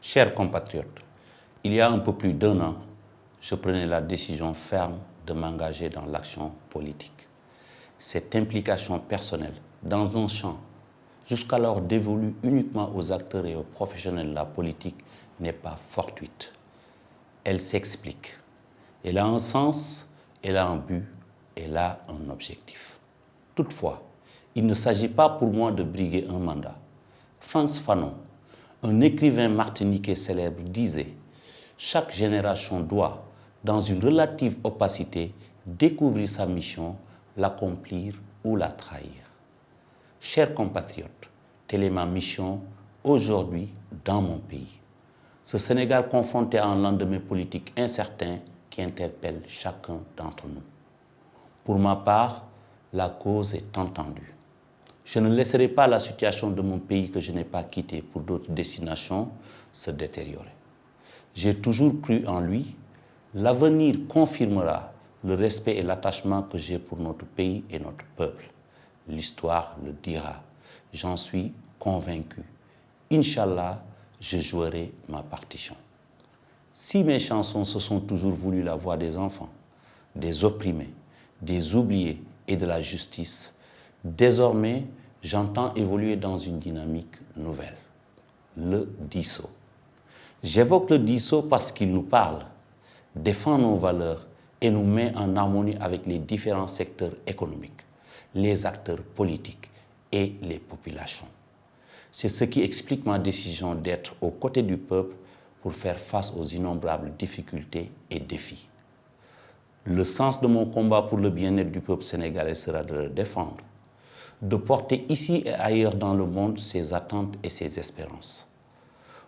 Chers compatriotes, il y a un peu plus d'1 an, je prenais la décision ferme de m'engager dans l'action politique. Cette implication personnelle dans un champ jusqu'alors dévolu uniquement aux acteurs et aux professionnels de la politique n'est pas fortuite. Elle s'explique. Elle a un sens, elle a un but, elle a un objectif. Toutefois, il ne s'agit pas pour moi de briguer un mandat. Frantz Fanon, un écrivain martiniquais célèbre, disait « Chaque génération doit, dans une relative opacité, découvrir sa mission, l'accomplir ou la trahir. » Chers compatriotes, telle est ma mission aujourd'hui dans mon pays. Ce Sénégal confronté à un lendemain politique incertain qui interpelle chacun d'entre nous. Pour ma part, la cause est entendue. Je ne laisserai pas la situation de mon pays que je n'ai pas quitté pour d'autres destinations se détériorer. J'ai toujours cru en lui. L'avenir confirmera le respect et l'attachement que j'ai pour notre pays et notre peuple. L'histoire le dira. J'en suis convaincu. Inch'Allah, je jouerai ma partition. Si mes chansons se sont toujours voulues la voix des enfants, des opprimés, des oubliés et de la justice, désormais, j'entends évoluer dans une dynamique nouvelle, le DISO. J'évoque le DISO parce qu'il nous parle, défend nos valeurs et nous met en harmonie avec les différents secteurs économiques, les acteurs politiques et les populations. C'est ce qui explique ma décision d'être aux côtés du peuple pour faire face aux innombrables difficultés et défis. Le sens de mon combat pour le bien-être du peuple sénégalais sera de le défendre, de porter ici et ailleurs dans le monde ses attentes et ses espérances.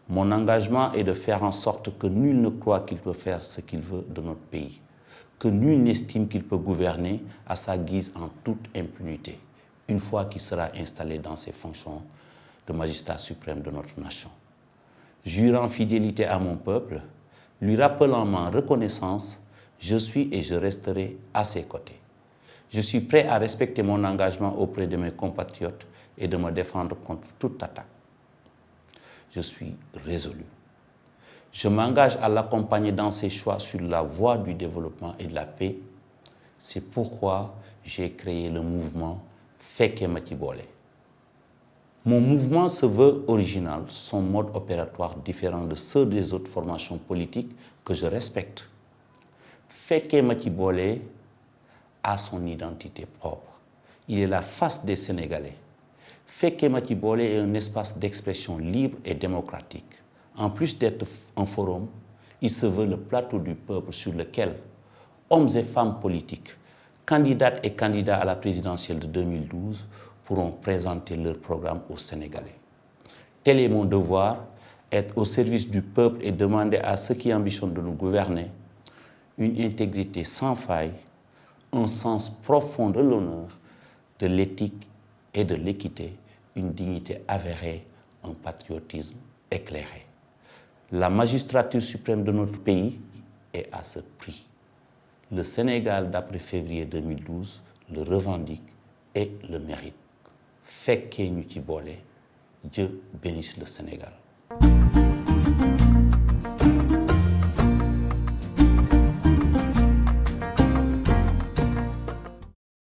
Mon engagement est de faire en sorte que nul ne croit qu'il peut faire ce qu'il veut de notre pays, que nul n'estime qu'il peut gouverner à sa guise en toute impunité, une fois qu'il sera installé dans ses fonctions de magistrat suprême de notre nation. Jurant fidélité à mon peuple, lui rappelant ma reconnaissance, je suis et je resterai à ses côtés. Je suis prêt à respecter mon engagement auprès de mes compatriotes et de me défendre contre toute attaque. Je suis résolu. Je m'engage à l'accompagner dans ses choix sur la voie du développement et de la paix. C'est pourquoi j'ai créé le mouvement Fekke Mathi Bolé. Mon mouvement se veut original, son mode opératoire différent de ceux des autres formations politiques que je respecte. Fekke Mathi Bolé a son identité propre. Il est la face des Sénégalais. Fekke Mathi Bolé est un espace d'expression libre et démocratique. En plus d'être un forum, il se veut le plateau du peuple sur lequel hommes et femmes politiques, candidates et candidats à la présidentielle de 2012, pourront présenter leur programme aux Sénégalais. Tel est mon devoir, être au service du peuple et demander à ceux qui ambitionnent de nous gouverner une intégrité sans faille, un sens profond de l'honneur, de l'éthique et de l'équité, une dignité avérée, un patriotisme éclairé. La magistrature suprême de notre pays est à ce prix. Le Sénégal d'après février 2012 le revendique et le mérite. Fekke ñu ci boole, Dieu bénisse le Sénégal.